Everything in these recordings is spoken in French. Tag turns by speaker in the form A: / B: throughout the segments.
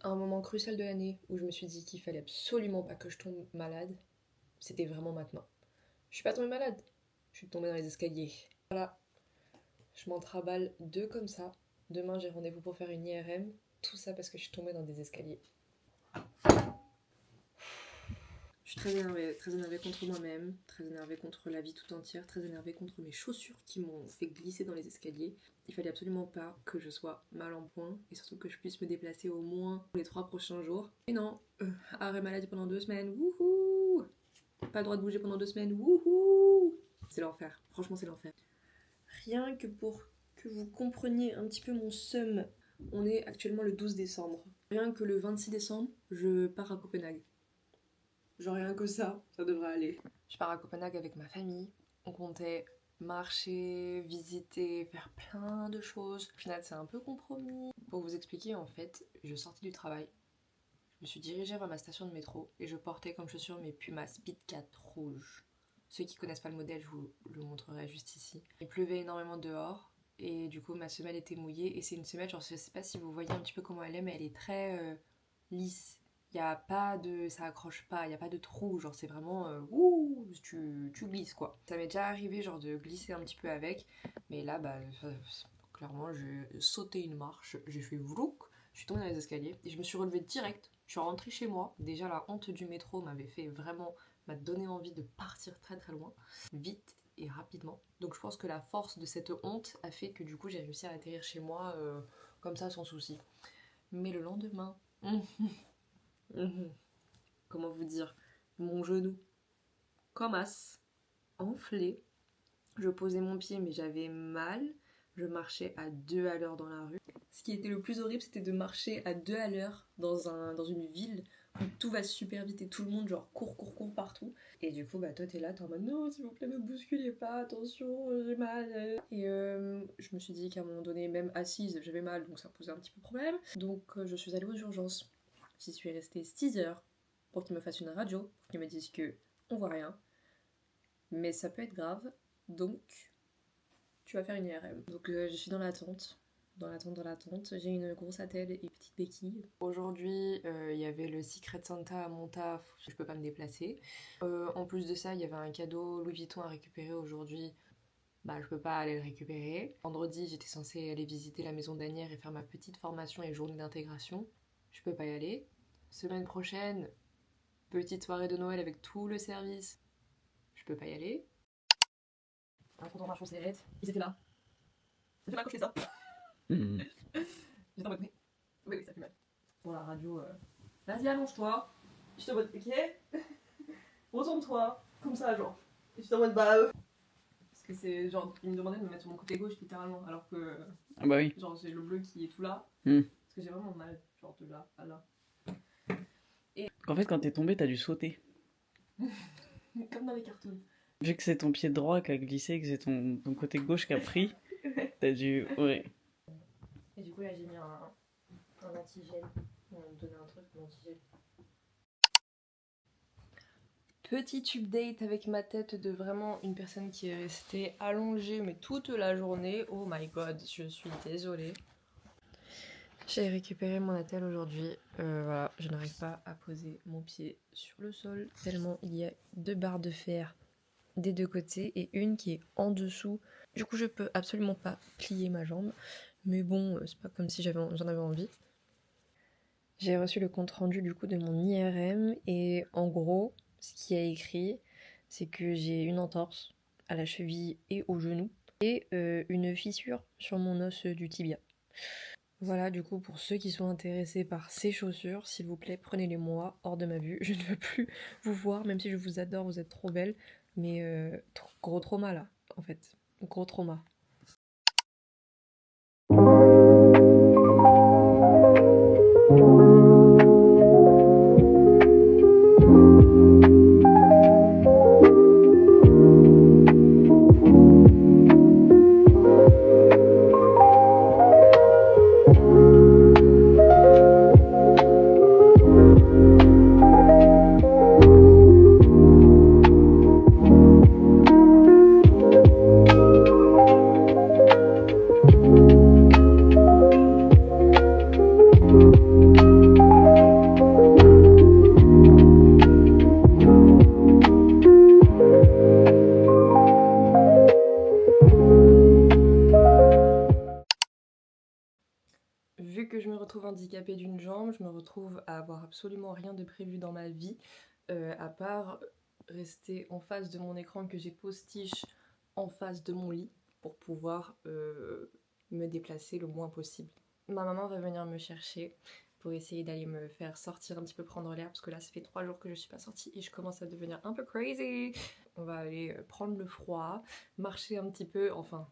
A: un moment crucial de l'année où je me suis dit qu'il fallait absolument pas que je tombe malade, c'était vraiment maintenant. Je suis pas tombée malade, je suis tombée dans les escaliers. Voilà, je m'en traballe deux comme ça. Demain j'ai rendez-vous pour faire une IRM, tout ça parce que je suis tombée dans des escaliers. Je suis très énervée contre moi-même, très énervée contre la vie tout entière, très énervée contre mes chaussures qui m'ont fait glisser dans les escaliers. Il fallait absolument pas que je sois mal en point et surtout que je puisse me déplacer au moins les 3 prochains jours. Et non, arrêt maladie pendant 2 semaines, wouhou! Pas le droit de bouger pendant 2 semaines, wouhou! C'est l'enfer, franchement c'est l'enfer. Rien que pour que vous compreniez un petit peu mon seum, on est actuellement le 12 décembre. Rien que le 26 décembre, je pars à Copenhague. Genre rien que ça devrait aller. Je pars à Copenhague avec ma famille. On comptait marcher, visiter, faire plein de choses. Au final, c'est un peu compromis. Pour vous expliquer, en fait, je sortais du travail. Je me suis dirigée vers ma station de métro et je portais comme chaussure mes Puma Speedcat rouges. Ceux qui connaissent pas le modèle, je vous le montrerai juste ici. Il pleuvait énormément dehors et du coup, ma semelle était mouillée. Et c'est une semelle, genre je sais pas si vous voyez un petit peu comment elle est, mais elle est très lisse. Y a pas de, ça accroche pas, y a pas de trou, genre c'est vraiment tu glisses quoi. Ça m'est déjà arrivé genre de glisser un petit peu avec, mais là bah clairement j'ai sauté une marche, j'ai fait vlouk, je suis tombée dans les escaliers et je me suis relevée direct. Je suis rentrée chez moi. Déjà la honte du métro m'a donné envie de partir très très loin, vite et rapidement. Donc je pense que la force de cette honte a fait que du coup j'ai réussi à atterrir chez moi comme ça sans souci. Mais le lendemain. Comment vous dire, mon genou comme as, enflé. Je posais mon pied mais j'avais mal. Je marchais à 2 à l'heure dans la rue. Ce qui était le plus horrible, c'était de marcher à 2 à l'heure dans une ville où tout va super vite et tout le monde genre court partout. Et du coup bah toi t'es là, t'es en mode non s'il vous plaît me bousculez pas, attention j'ai mal. Et je me suis dit qu'à un moment donné même assise j'avais mal donc ça posait un petit peu problème. Donc je suis allée aux urgences. J'y suis restée 6 heures pour qu'ils me fassent une radio, pour qu'ils me disent que on voit rien, mais ça peut être grave, donc tu vas faire une IRM. Donc je suis dans l'attente. J'ai une grosse attelle et une petite béquille. Aujourd'hui, il y avait le Secret Santa à mon taf, je peux pas me déplacer. En plus de ça, il y avait un cadeau Louis Vuitton à récupérer aujourd'hui. Bah, je peux pas aller le récupérer. Vendredi, j'étais censée aller visiter la maison d'Anière et faire ma petite formation et journée d'intégration. Je peux pas y aller. Semaine prochaine, petite soirée de Noël avec tout le service. Je peux pas y aller. Un compte en marche en cigarette, ils étaient là. Ça fait mal quand je fais ça. J'étais en mode, oui, ça fait mal. Pour la radio, vas-y, allonge-toi. J'étais en mode, ok. Retourne-toi. Comme ça, genre. Et j'étais en mode, parce que c'est genre, ils me demandaient de me mettre sur mon côté gauche, littéralement. Alors que.
B: Ah bah oui.
A: Genre, j'ai le bleu qui est tout là.
B: Parce
A: que j'ai vraiment mal, genre de là à là.
B: Et... En fait, quand t'es tombé, t'as dû sauter.
A: Comme dans les cartoons.
B: Vu que c'est ton pied droit qui a glissé, que c'est ton côté gauche qui a pris, t'as dû... Ouais.
A: Et du coup, là, j'ai mis un antigel. On va me donner un truc, un antigel. Petit update avec ma tête de vraiment une personne qui est restée allongée mais toute la journée. Oh my god, je suis désolée. J'ai récupéré mon attelle aujourd'hui. Voilà, je n'arrive pas à poser mon pied sur le sol tellement il y a 2 barres de fer des 2 côtés et une qui est en dessous. Du coup, je peux absolument pas plier ma jambe. Mais bon, c'est pas comme si j'en avais envie. J'ai reçu le compte rendu du coup de mon IRM et en gros, ce qui a écrit, c'est que j'ai une entorse à la cheville et au genou et une fissure sur mon os du tibia. Voilà, du coup, pour ceux qui sont intéressés par ces chaussures, s'il vous plaît, prenez-les-moi hors de ma vue. Je ne veux plus vous voir, même si je vous adore, vous êtes trop belle. Mais gros trauma là, en fait. Gros trauma.
C: que je me retrouve handicapée d'une jambe, je me retrouve à avoir absolument rien de prévu dans ma vie, à part rester en face de mon écran que j'ai postiche en face de mon lit pour pouvoir me déplacer le moins possible. Ma maman va venir me chercher pour essayer d'aller me faire sortir un petit peu prendre l'air parce que là ça fait 3 jours que je suis pas sortie et je commence à devenir un peu crazy. On va aller prendre le froid, marcher un petit peu, enfin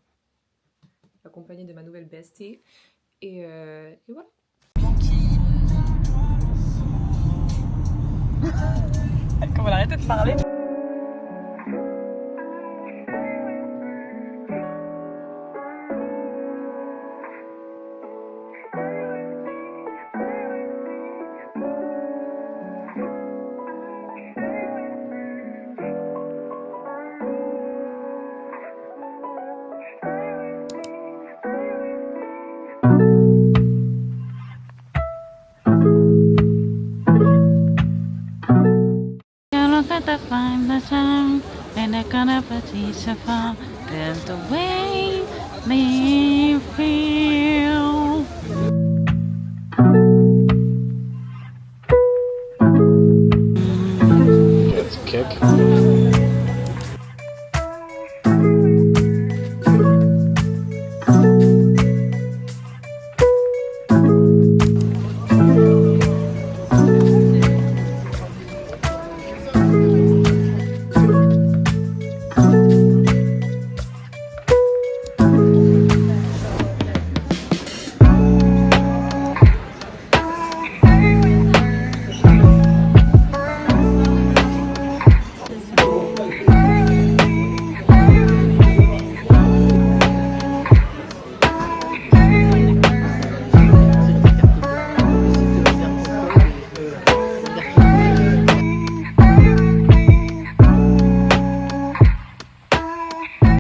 C: accompagnée de ma nouvelle bestie et voilà.
B: Comment arrêter de parler? To find the time and I gonna put these apart. There's the way me